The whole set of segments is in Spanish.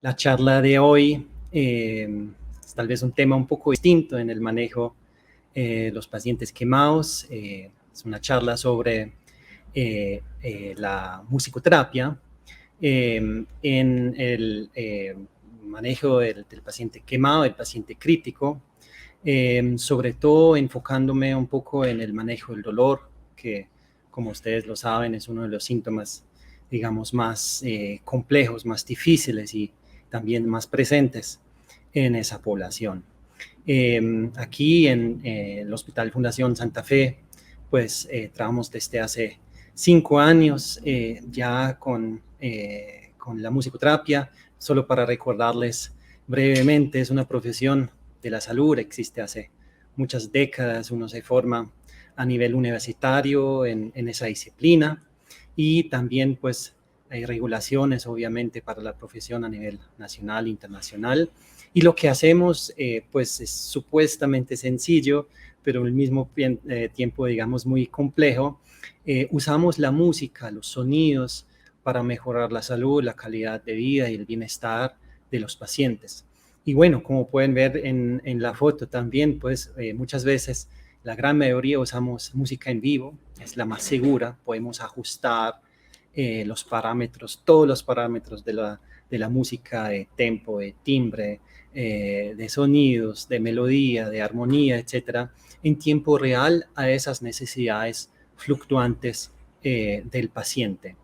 La charla de hoy es tal vez un tema un poco distinto en el manejo de los pacientes quemados. Es una charla sobre la musicoterapia en el manejo del paciente quemado, el paciente crítico, sobre todo enfocándome un poco en el manejo del dolor, que como ustedes lo saben es uno de los síntomas, digamos, más complejos, más difíciles y también más presentes en esa población. Aquí en el Hospital Fundación Santa Fe, pues trabajamos desde hace 5 años ya con la musicoterapia. Solo para recordarles brevemente, es una profesión de la salud, existe hace muchas décadas, uno se forma a nivel universitario en esa disciplina y también pues hay regulaciones obviamente para la profesión a nivel nacional e internacional. Y lo que hacemos pues es supuestamente sencillo, pero al mismo tiempo digamos muy complejo. Usamos la música, los sonidos para mejorar la salud, la calidad de vida y el bienestar de los pacientes. Y bueno, como pueden ver en la foto también, pues muchas veces, la gran mayoría usamos música en vivo, es la más segura, podemos ajustar los parámetros, todos los parámetros de la música, de tempo, de timbre, de sonidos, de melodía, de armonía, etcétera, en tiempo real a esas necesidades fluctuantes del paciente.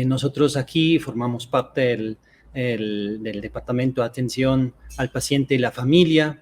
Nosotros aquí formamos parte del Departamento de Atención al Paciente y la Familia.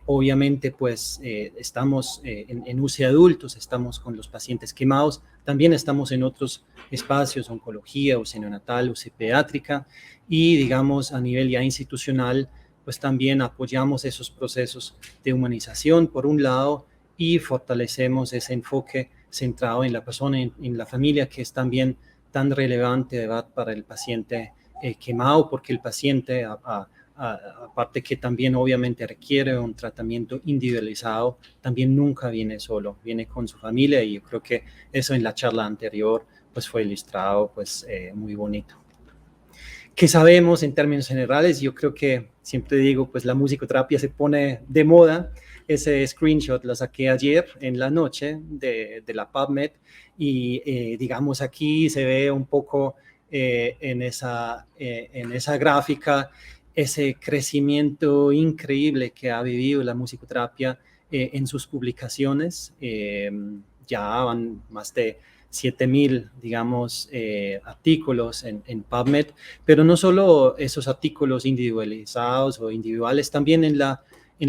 Obviamente, pues estamos en UCI Adultos, estamos con los pacientes quemados, también estamos en otros espacios, oncología, UCI neonatal, UCI pediátrica, y digamos a nivel ya institucional, pues también apoyamos esos procesos de humanización por un lado y fortalecemos ese enfoque centrado en la persona, en la familia, que es también tan relevante, ¿verdad?, para el paciente quemado, porque el paciente, aparte que también obviamente requiere un tratamiento individualizado, también nunca viene solo, viene con su familia, y yo creo que eso en la charla anterior pues fue ilustrado pues muy bonito. ¿Qué sabemos en términos generales? Yo creo que siempre digo, pues la musicoterapia se pone de moda. Ese screenshot lo saqué ayer en la noche de la PubMed y digamos aquí se ve un poco en esa gráfica ese crecimiento increíble que ha vivido la musicoterapia en sus publicaciones. Ya van más de 7,000, digamos, artículos en PubMed, pero no solo esos artículos individualizados o individuales, también en la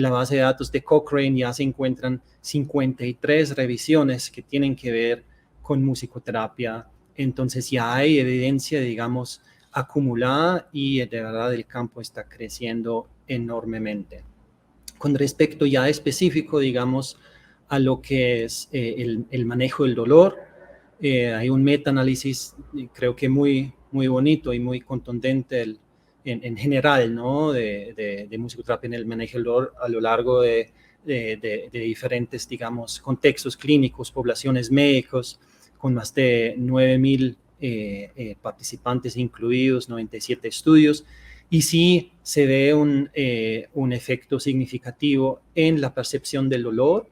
base de datos de Cochrane ya se encuentran 53 revisiones que tienen que ver con musicoterapia. Entonces ya hay evidencia, digamos, acumulada y de verdad el campo está creciendo enormemente. Con respecto ya específico, digamos, a lo que es el manejo del dolor, hay un metaanálisis, creo que muy bonito y muy contundente en general, ¿no?, de musicoterapia en el manejo del dolor a lo largo de diferentes, digamos, contextos clínicos, poblaciones médicos, con más de 9,000 participantes incluidos, 97 estudios, y sí se ve un efecto significativo en la percepción del dolor,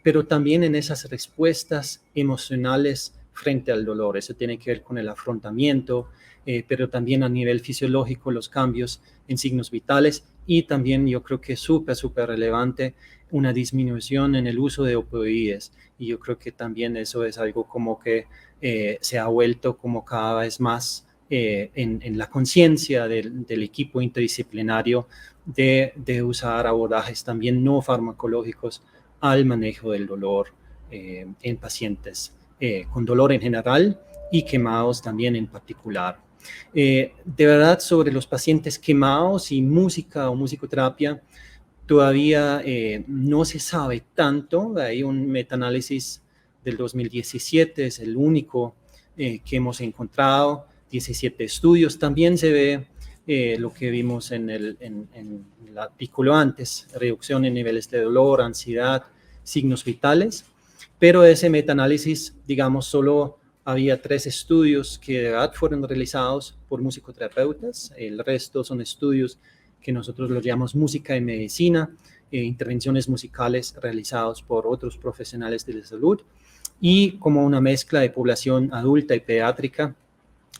pero también en esas respuestas emocionales frente al dolor. Eso tiene que ver con el afrontamiento, pero también a nivel fisiológico, los cambios en signos vitales, y también yo creo que es súper relevante una disminución en el uso de opioides, y yo creo que también eso es algo como que se ha vuelto como cada vez más en la conciencia del equipo interdisciplinario de usar abordajes también no farmacológicos al manejo del dolor en pacientes con dolor en general y quemados también en particular. De verdad, sobre los pacientes quemados y música o musicoterapia, todavía no se sabe tanto. Hay un metaanálisis del 2017, es el único que hemos encontrado, 17 estudios. También se ve lo que vimos en el artículo antes, reducción en niveles de dolor, ansiedad, signos vitales, pero ese metaanálisis, digamos, solo había 3 estudios que de verdad fueron realizados por musicoterapeutas. El resto son estudios que nosotros los llamamos música y medicina, intervenciones musicales realizados por otros profesionales de la salud, y como una mezcla de población adulta y pediátrica.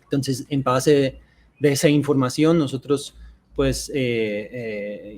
Entonces, en base de esa información, nosotros pues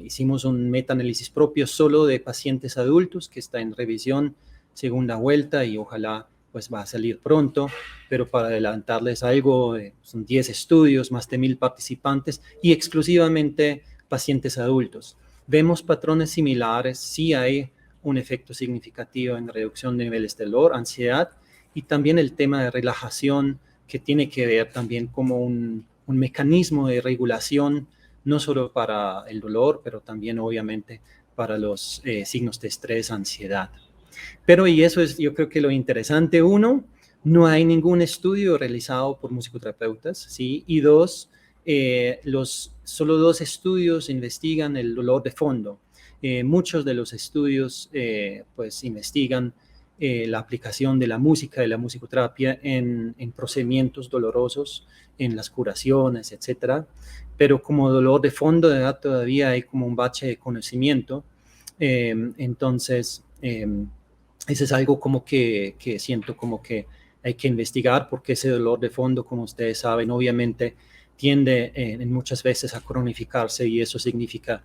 hicimos un metaanálisis propio solo de pacientes adultos que está en revisión, segunda vuelta, y ojalá pues va a salir pronto, pero para adelantarles algo, son 10 estudios, más de 1,000 participantes y exclusivamente pacientes adultos. Vemos patrones similares, sí hay un efecto significativo en reducción de niveles de dolor, ansiedad, y también el tema de relajación, que tiene que ver también como un mecanismo de regulación, no solo para el dolor, pero también obviamente para los signos de estrés, ansiedad. Pero, y eso es yo creo que lo interesante, uno, no hay ningún estudio realizado por musicoterapeutas, ¿sí? Y dos, solo 2 estudios investigan el dolor de fondo. Muchos de los estudios pues investigan la aplicación de la música, de la musicoterapia en procedimientos dolorosos, en las curaciones, etcétera. Pero como dolor de fondo, de verdad, todavía hay como un bache de conocimiento. Entonces, eso es algo como que siento como que hay que investigar, porque ese dolor de fondo, como ustedes saben, obviamente tiende en muchas veces a cronificarse, y eso significa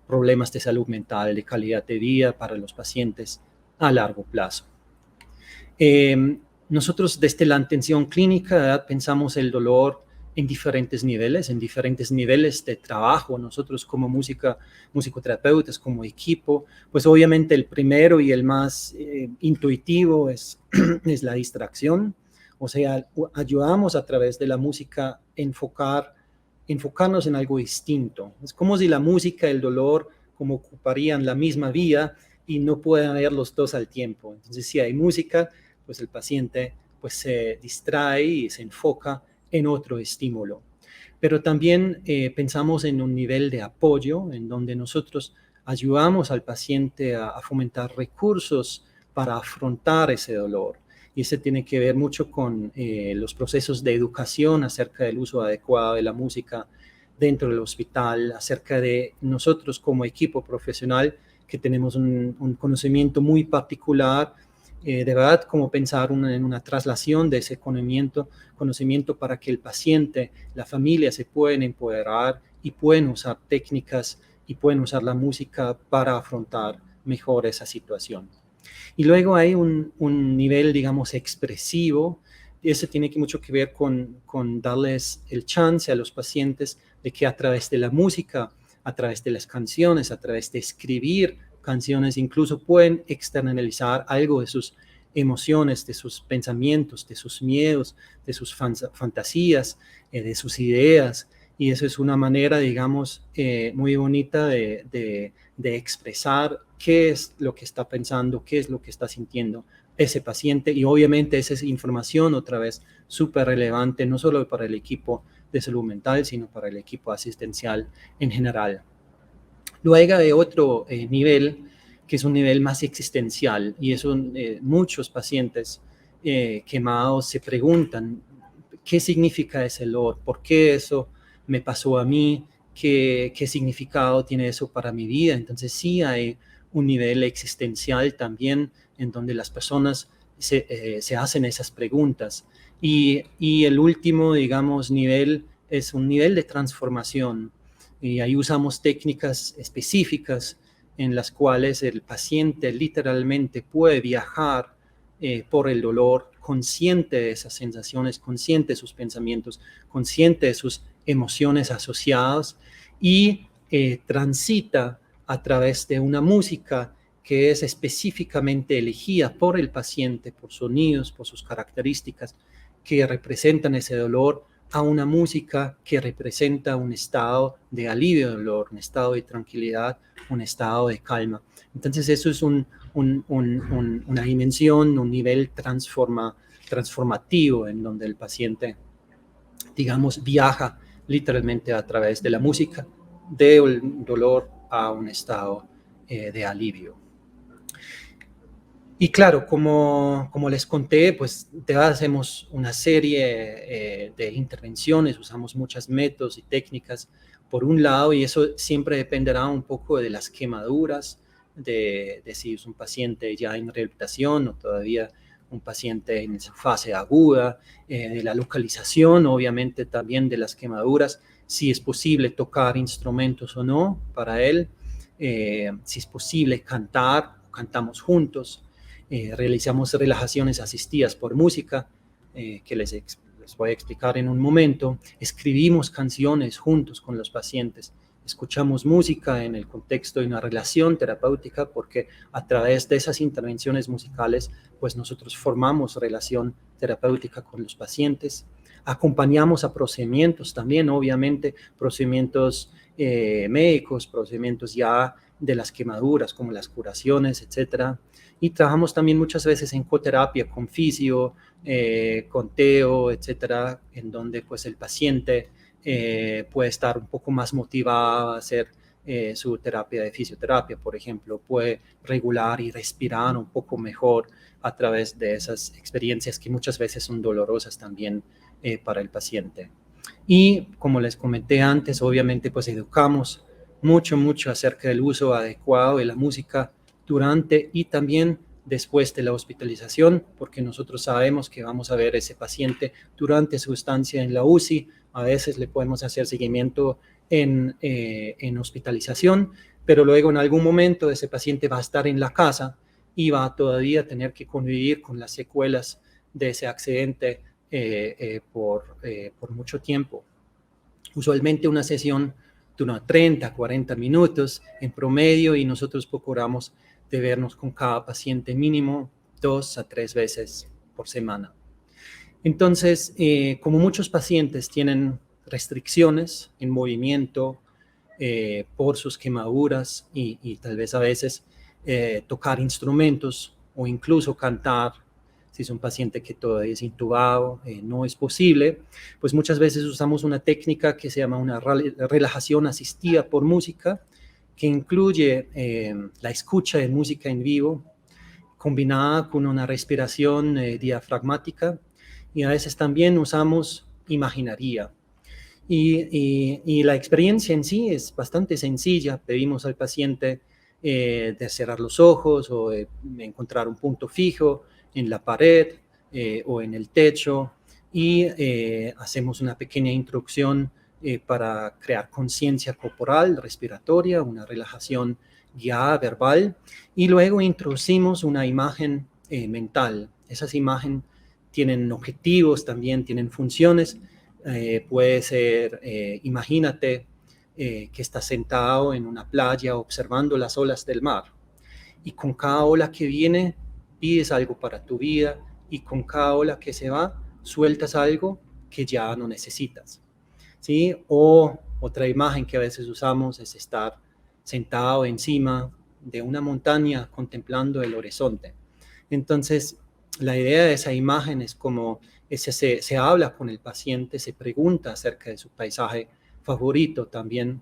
problemas de salud mental, de calidad de vida para los pacientes a largo plazo. Nosotros desde la atención clínica, ¿verdad?, pensamos el dolor en diferentes niveles de trabajo. Nosotros como musicoterapeutas, como equipo, pues obviamente el primero y el más intuitivo es la distracción. O sea, ayudamos a través de la música enfocarnos en algo distinto. Es como si la música y el dolor como ocuparían la misma vía y no pueden haber los dos al tiempo. Entonces, si hay música, pues el paciente pues se distrae y se enfoca en otro estímulo. Pero también pensamos en un nivel de apoyo en donde nosotros ayudamos al paciente a fomentar recursos para afrontar ese dolor. Y ese tiene que ver mucho con los procesos de educación acerca del uso adecuado de la música dentro del hospital, acerca de nosotros como equipo profesional que tenemos un conocimiento muy particular, de verdad, como pensar en una traslación de ese conocimiento para que el paciente, la familia se pueden empoderar y pueden usar técnicas y pueden usar la música para afrontar mejor esa situación. Y luego hay un nivel, digamos, expresivo, y ese tiene mucho que ver con darles el chance a los pacientes de que a través de la música, a través de las canciones, a través de escribir canciones, incluso pueden externalizar algo de sus emociones, de sus pensamientos, de sus miedos, de sus fantasías, de sus ideas. Y eso es una manera, digamos, muy bonita de expresar qué es lo que está pensando, qué es lo que está sintiendo ese paciente. Y obviamente esa es información, otra vez, súper relevante, no solo para el equipo de salud mental, sino para el equipo asistencial en general. Luego hay otro nivel, que es un nivel más existencial, y eso muchos pacientes quemados se preguntan, ¿qué significa ese dolor? ¿Por qué eso me pasó a mí? ¿Qué significado tiene eso para mi vida? Entonces sí hay un nivel existencial también en donde las personas se hacen esas preguntas. Y el último, digamos, nivel es un nivel de transformación. Y ahí usamos técnicas específicas en las cuales el paciente literalmente puede viajar por el dolor, consciente de esas sensaciones, consciente de sus pensamientos, consciente de sus emociones asociadas, y transita a través de una música que es específicamente elegida por el paciente, por sonidos, por sus características que representan ese dolor, a una música que representa un estado de alivio del dolor, un estado de tranquilidad, un estado de calma. Entonces eso es una dimensión, un nivel transformativo en donde el paciente, digamos, viaja literalmente a través de la música, del dolor a un estado de alivio. Y claro, como les conté, pues hacemos una serie de intervenciones, usamos muchos métodos y técnicas por un lado, y eso siempre dependerá un poco de las quemaduras, de si es un paciente ya en rehabilitación o todavía un paciente en esa fase aguda, de la localización, obviamente también de las quemaduras, si es posible tocar instrumentos o no para él, si es posible cantar, cantamos juntos. Realizamos relajaciones asistidas por música, que les voy a explicar en un momento. Escribimos canciones juntos con los pacientes. Escuchamos música en el contexto de una relación terapéutica porque a través de esas intervenciones musicales, pues nosotros formamos relación terapéutica con los pacientes. Acompañamos a procedimientos también, obviamente, procedimientos médicos, procedimientos ya de las quemaduras, como las curaciones, etcétera. Y trabajamos también muchas veces en coterapia con fisio, con teo, etcétera, en donde pues el paciente puede estar un poco más motivado a hacer su terapia de fisioterapia, por ejemplo, puede regular y respirar un poco mejor a través de esas experiencias que muchas veces son dolorosas también para el paciente. Y como les comenté antes, obviamente pues educamos mucho acerca del uso adecuado de la música durante y también después de la hospitalización, porque nosotros sabemos que vamos a ver ese paciente durante su estancia en la UCI, a veces le podemos hacer seguimiento en hospitalización, pero luego en algún momento ese paciente va a estar en la casa y va a todavía tener que convivir con las secuelas de ese accidente por mucho tiempo. Usualmente una sesión dura 30, 40 minutos en promedio y nosotros procuramos de vernos con cada paciente mínimo 2 a 3 veces por semana. Entonces, como muchos pacientes tienen restricciones en movimiento por sus quemaduras y tal vez a veces tocar instrumentos o incluso cantar, si es un paciente que todavía es intubado, no es posible, pues muchas veces usamos una técnica que se llama una relajación asistida por música, que incluye la escucha de música en vivo, combinada con una respiración diafragmática, y a veces también usamos imaginaría. Y la experiencia en sí es bastante sencilla. Pedimos al paciente de cerrar los ojos o de encontrar un punto fijo en la pared o en el techo y hacemos una pequeña introducción para crear conciencia corporal, respiratoria, una relajación guiada verbal y luego introducimos una imagen mental. Esas imágenes tienen objetivos, también tienen funciones. Puede ser, imagínate que estás sentado en una playa observando las olas del mar y con cada ola que viene pides algo para tu vida y con cada ola que se va sueltas algo que ya no necesitas, ¿sí? O otra imagen que a veces usamos es estar sentado encima de una montaña contemplando el horizonte. Entonces, la idea de esa imagen es como se habla con el paciente, se pregunta acerca de su paisaje favorito, también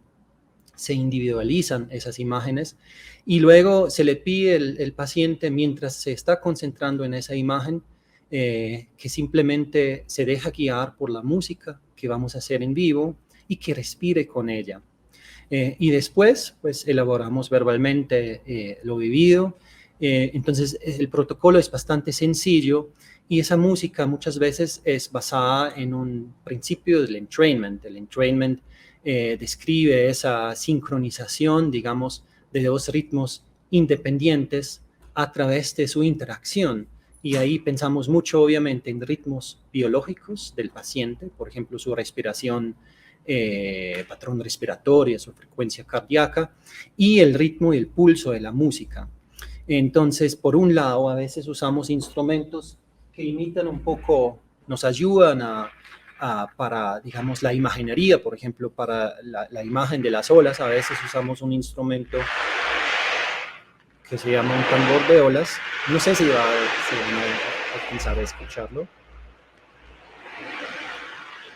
se individualizan esas imágenes y luego se le pide el paciente mientras se está concentrando en esa imagen que simplemente se deja guiar por la música que vamos a hacer en vivo y que respire con ella. Y después, pues, elaboramos verbalmente lo vivido. Entonces, el protocolo es bastante sencillo y esa música muchas veces es basada en un principio del entrainment. El entrainment describe esa sincronización, digamos, de dos ritmos independientes a través de su interacción. Y ahí pensamos mucho, obviamente, en ritmos biológicos del paciente, por ejemplo, su respiración, patrón respiratorio, su frecuencia cardíaca y el ritmo y el pulso de la música. Entonces, por un lado, a veces usamos instrumentos que imitan un poco, nos ayudan para, digamos, la imaginería, por ejemplo, para la imagen de las olas, a veces usamos un instrumento que se llama un tambor de olas. No sé si van a alcanzar a escucharlo,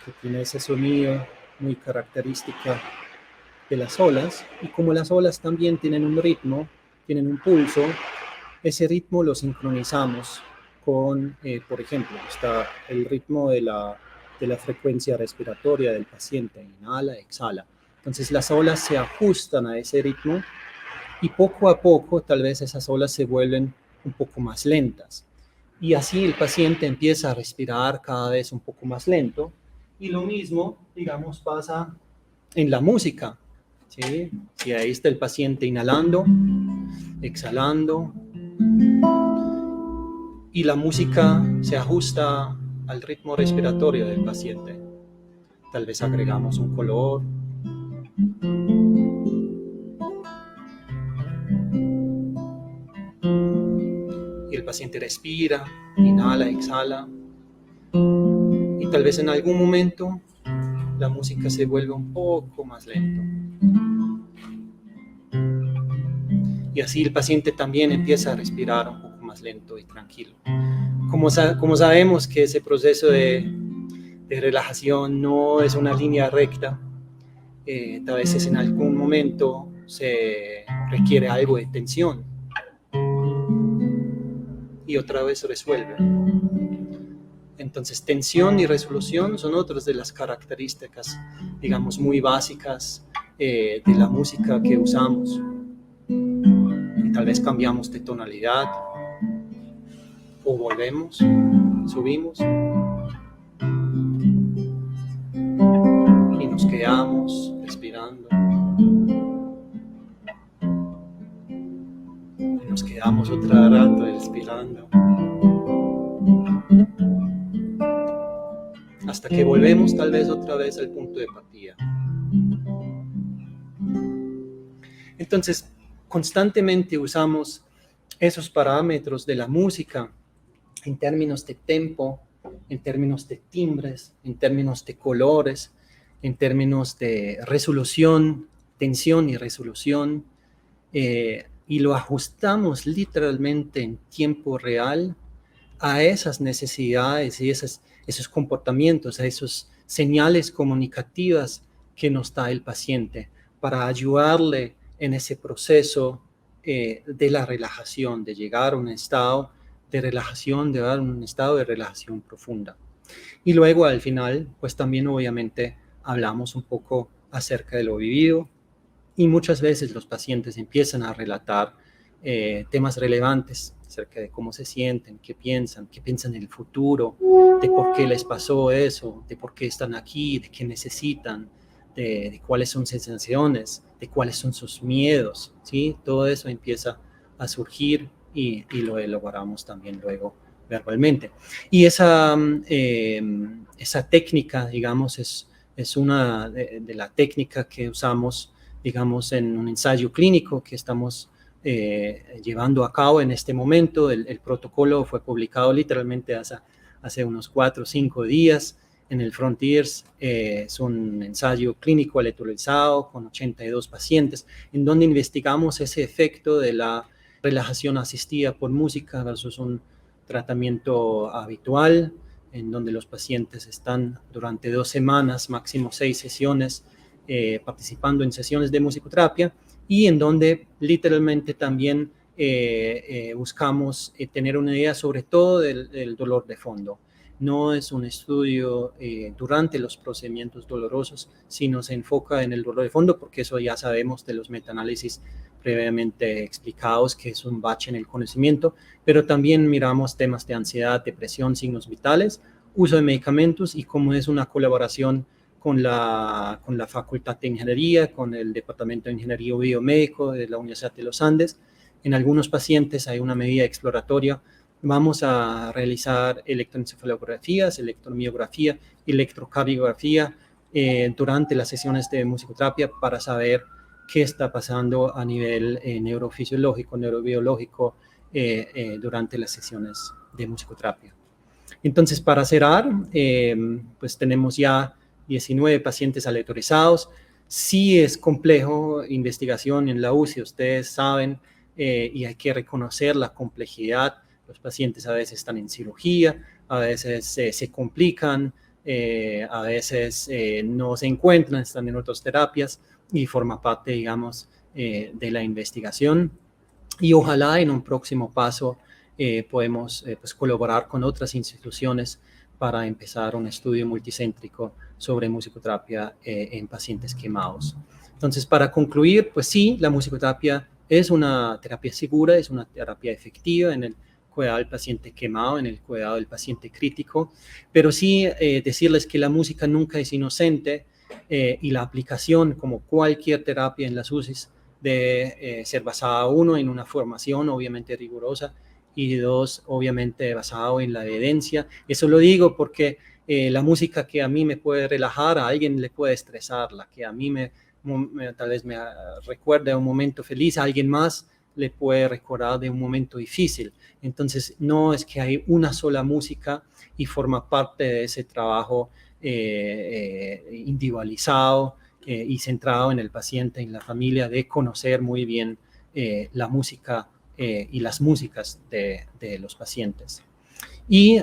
que tiene ese sonido muy característico de las olas, y como las olas también tienen un ritmo, tienen un pulso, ese ritmo lo sincronizamos con, por ejemplo, está el ritmo de la frecuencia respiratoria del paciente, inhala, exhala. Entonces las olas se ajustan a ese ritmo y poco a poco tal vez esas olas se vuelven un poco más lentas. Y así el paciente empieza a respirar cada vez un poco más lento. Y lo mismo, digamos, pasa en la música. ¿Sí? Si ahí está el paciente inhalando, exhalando, y la música se ajusta al ritmo respiratorio del paciente. Tal vez agregamos un color. Y el paciente respira, inhala, exhala. Y tal vez en algún momento la música se vuelve un poco más lento. Y así el paciente también empieza a respirar un poco más lento y tranquilo. Como sabemos que ese proceso de relajación no es una línea recta, a veces en algún momento se requiere algo de tensión y otra vez se resuelve. Entonces, tensión y resolución son otras de las características, digamos, muy básicas de la música que usamos. Y tal vez cambiamos de tonalidad o volvemos, subimos y nos quedamos respirando. Y nos quedamos otro rato respirando. Hasta que volvemos tal vez otra vez al punto de partida. Entonces, constantemente usamos esos parámetros de la música en términos de tempo, en términos de timbres, en términos de colores, en términos de resolución, tensión y resolución, y lo ajustamos literalmente en tiempo real a esas necesidades y esos comportamientos, a esas señales comunicativas que nos da el paciente para ayudarle en ese proceso de la relajación, de llegar a un estado de relajación, de dar un estado de relajación profunda. Y luego al final, pues también obviamente hablamos un poco acerca de lo vivido y muchas veces los pacientes empiezan a relatar temas relevantes acerca de cómo se sienten, qué piensan en el futuro, de por qué les pasó eso, de por qué están aquí, de qué necesitan, de cuáles son sus sensaciones, de cuáles son sus miedos, ¿sí? Todo eso empieza a surgir y lo elaboramos también luego verbalmente. Y esa técnica, digamos, es una de la técnica que usamos, digamos, en un ensayo clínico que estamos llevando a cabo en este momento. El protocolo fue publicado literalmente hace unos 4 o 5 días en el Frontiers. Es un ensayo clínico aleatorizado con 82 pacientes, en donde investigamos ese efecto de la relajación asistida por música versus un tratamiento habitual, en donde los pacientes están durante 2 semanas, máximo 6 sesiones, participando en sesiones de musicoterapia, y en donde literalmente también buscamos tener una idea sobre todo del dolor de fondo. No es un estudio durante los procedimientos dolorosos, sino se enfoca en el dolor de fondo, porque eso ya sabemos de los metaanálisis previamente explicados, que es un bache en el conocimiento, pero también miramos temas de ansiedad, depresión, signos vitales, uso de medicamentos y cómo es una colaboración con la Facultad de Ingeniería, con el Departamento de Ingeniería Biomédico de la Universidad de los Andes. En algunos pacientes hay una medida exploratoria. Vamos a realizar electroencefalografías, electromiografía, electrocardiografía durante las sesiones de musicoterapia para saber qué está pasando a nivel neurofisiológico, neurobiológico durante las sesiones de musicoterapia. Entonces, para cerrar, pues tenemos ya 19 pacientes aleatorizados. Sí es complejo investigación en la UCI, ustedes saben, y hay que reconocer la complejidad. Los pacientes a veces están en cirugía, a veces se complican, a veces no se encuentran, están en otras terapias y forma parte, digamos, de la investigación. y ojalá en un próximo paso podemos pues colaborar con otras instituciones para empezar un estudio multicéntrico sobre musicoterapia en pacientes quemados. Entonces, para concluir, pues sí, la musicoterapia es una terapia segura, es una terapia efectiva en el cuidado del paciente quemado, en el cuidado del paciente crítico, pero sí decirles que la música nunca es inocente y la aplicación, como cualquier terapia en las UCIs, de ser basada, uno, en una formación obviamente rigurosa y dos, obviamente basado en la evidencia. Eso lo digo porque la música que a mí me puede relajar, a alguien le puede estresar, la que a mí tal vez me recuerde un momento feliz, a alguien más le puede recordar de un momento difícil. Entonces, no es que hay una sola música y forma parte de ese trabajo individualizado y centrado en el paciente, en la familia, de conocer muy bien la música y las músicas de los pacientes. Y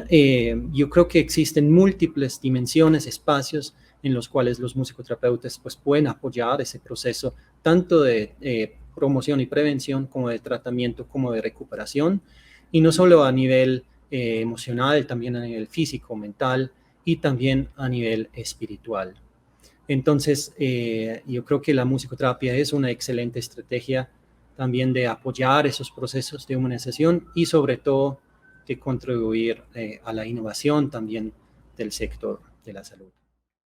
yo creo que existen múltiples dimensiones, espacios en los cuales los musicoterapeutas pues, pueden apoyar ese proceso, tanto de promoción y prevención, como de tratamiento, como de recuperación, y no solo a nivel emocional, también a nivel físico, mental y también a nivel espiritual. Entonces, yo creo que la musicoterapia es una excelente estrategia también de apoyar esos procesos de humanización y sobre todo de contribuir a la innovación también del sector de la salud.